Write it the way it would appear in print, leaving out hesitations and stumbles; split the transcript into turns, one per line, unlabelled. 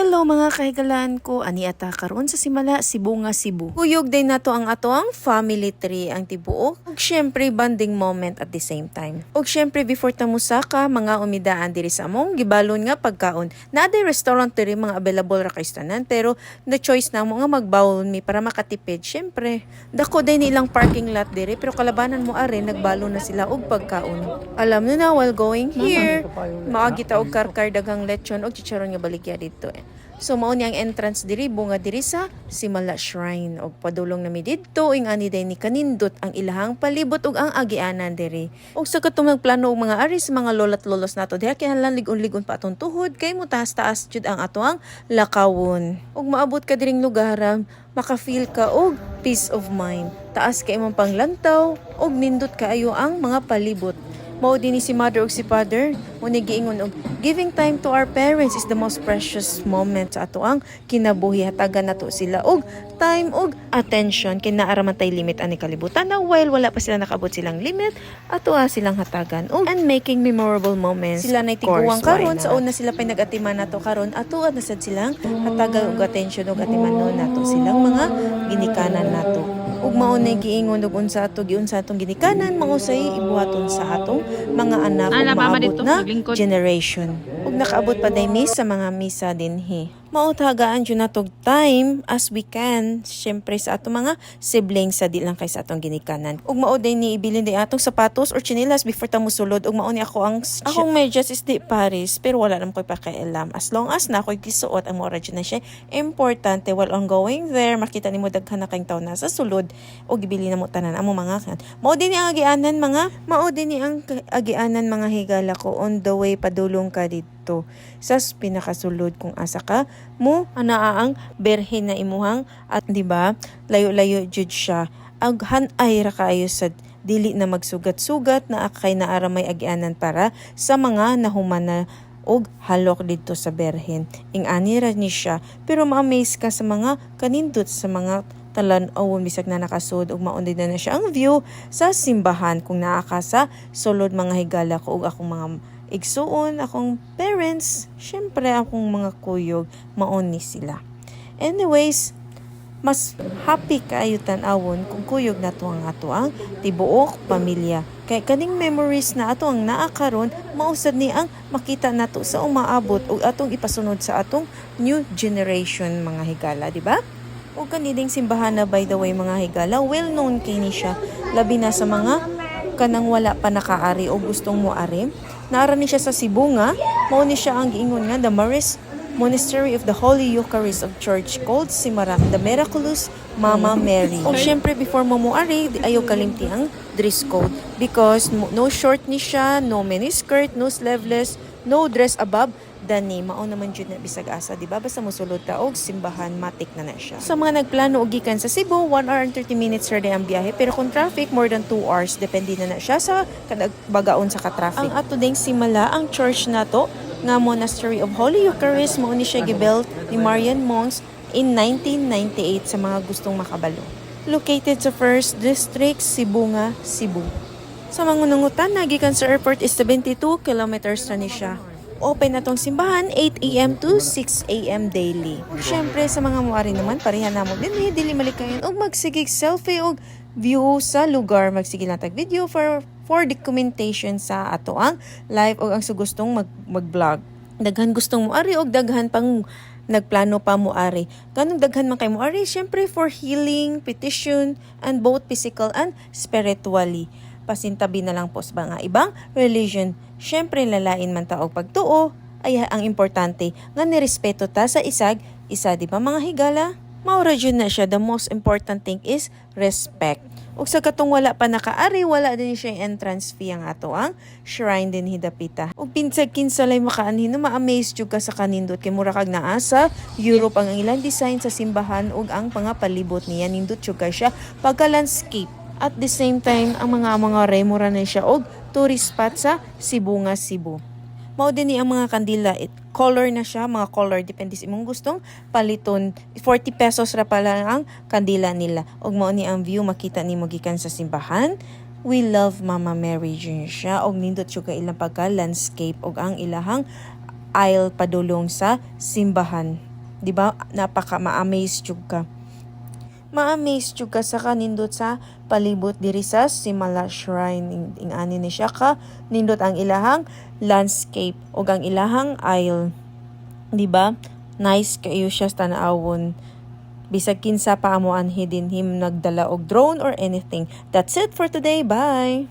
Hello mga kahigalaan ko, ani ata karon sa Simala, Cebu nga Cebu. Kuyog din nato ang atoang family tree ang tibuok. Ug syempre banding moment at the same time. Ug syempre before ta musaka, mga umidaan diri sa among gibalon nga pagkaon. Naaday restaurant diri mga available ra kay tanan, pero the choice namo nga magbawon mi para makatipid. Syempre, dako day nilang parking lot diri pero kalabanan mo are nagbalon na sila og pagkaon. Alam niyo na while going here, maagi ta og karkar daghang lechon og chicharon nga baligya dito. So mao ni ang entrance diri bunga diri sa Simala Shrine og padulong nami didto ing ani day ni kanindot ang ilahang palibot ug ang agianan diri. Og sa katong nagplano og mga aris mga lolat lolos nato diha kinahanglan ligon-ligon pa atong tuhod kay mutaas-taas jud ang atoang lakawon. Og maabot ka diring lugar maka-feel ka og peace of mind. Taas kay imong panglantaw og nindot kaayo ang mga palibot. Mao din si mother ug si father mo ni giingon og giving time to our parents is the most precious moment sa ato ang kinabuhi. Hatagan nato sila og time og attention kay naara man tay limit ani kalibutan na while wala pa sila nakabot silang limit ato silang hatagan og and making memorable moments. Sila nay tiguang karon sa una sila pay nagatiman nato karon ato na sad silang hatagan og attention og atimanon nato silang mga ginikanan nato. Ug mao na giingon og unsa atong ginikanan mausay ibuhaton sa atong mga anak ug maabot na generation. Ug nakaabot pa day sa mga misa dinhi. Mautagaan jud natog time as we can syempre sa atong mga siblings sa di lang kay sa atong ginikanan. Ug mao day ni ibilin day atong sapatos or chinelas before ta mosulod ug mao ni akong medyas is di Paris pero wala nam koy pakialam as long as na ako'y gisuot ang mora jud na siya importante while ongoing there makita nimo daghan na kayong taon na sa sulod ug ibili na mo tanan amo mga kan. Mao din ni ang agianan mga higala ko on the way padulong ka dito sa pinakasulod kung asa ka mo anaa ang berhen na imuhang at di ba layo-layo jud siya ag hanay ra kaayo sa dili na magsugat-sugat na akay naara may agianan para sa mga nahuman na og halok dito sa berhen ing ani ra ni siya pero ma-amaze ka sa mga kanindot sa mga talan-awon bisag na nakasud ug maunday na siya ang view sa simbahan kung naa ka sa sulod mga higala ko ug akong mga igsuon, akong parents, syempre akong mga kuyog, maon ni sila. Anyways, mas happy kaayo tan-awon kung kuyog nato ang ato ang tibuok pamilya. Kay kaning memories na ato ang naa karon mausad ni ang makita nato sa umaabot ug atong ipasunod sa atong new generation mga higala, di ba? Ug kaniding simbahan na by the way mga higala, well known kini siya labi na sa mga kanang wala pa nakaari o gustong moari. Naara ni siya sa Cebu nga, mao ni siya ang giingon nga the Maris Monastery of the Holy Eucharist of Church called Simara, the Miraculous Mama Mary. O syempre before mo moari, ayaw kalimti ang dress code because no short ni siya, no miniskirt, no sleeveless, no dress above the knee. Mao naman jud na bisag asa, di ba? Basta mosulod ta og simbahan matik na siya. Sa mga nagplano og gikan sa Cebu, 1 hour and 30 minutes ra ang biyahe, pero kung traffic more than 2 hours depende na siya sa bagaon sa ka-traffic. Ang ato ding Simala ang church nato nga Monastery of Holy Eucharist mao ni siya gibuilt ni Marian monks in 1998 sa mga gustong makabalo. Located sa 1st District, Cebu nga Cebu. Sa mangunungutan nagikan sa airport is 72 kilometers na ni siya. Open na tong simbahan 8 AM to 6 AM daily. Siyempre sa mga muari naman pareha namo din dili malikayon og magsigig selfie og view sa lugar, magsige lang tag video for documentation sa ato ang live og ang sugustong mag-vlog. Daghan gustong muari og daghan pang nagplano pa muari. Ganong daghan man kay muari syempre for healing, petition and both physical and spiritually. Pasintabi na lang po sa mga ibang religion. Syempre lalain man ta og pagtuo ay ang importante nga nirespeto ta sa isa di ba mga higala? Maura jud na siya, the most important thing is respect. Ug sa katong wala pa nakaari, wala din siya entrance fee ang ato ang shrine din hidapita. Ug pinsag kinsalay makaanhin no ma-amaze jud ka sa kanindot kay mura kag naa sa Europe ang ilang design sa simbahan ug ang mga palibot niya nindot jud ka siya pagka landscape. At the same time, ang mga remora na siya og tourist spot sa Cebu nga Cebu. Mao din ni ang mga kandila, color na siya, mga color depende sa imong gustong paliton. 40 pesos ra pala ang kandila nila. Og mao ni ang view makita nimo gikan sa simbahan. We love Mama Mary dyan siya og nindot siya ka ilang pagka landscape og ang ilahang aisle padulong sa simbahan. di ba? Napaka ma-amaze jud ka. Ma-amaze jud ka sa kanindot sa palibot diri sa Simala Shrine. Ingani ni siya ka nindot ang ilahang landscape ug ang ilahang aisle. Di ba? Nice kayo siya tan-awon. Bisag kinsa pa amo anhi din him nagdala og drone or anything. That's it for today. Bye!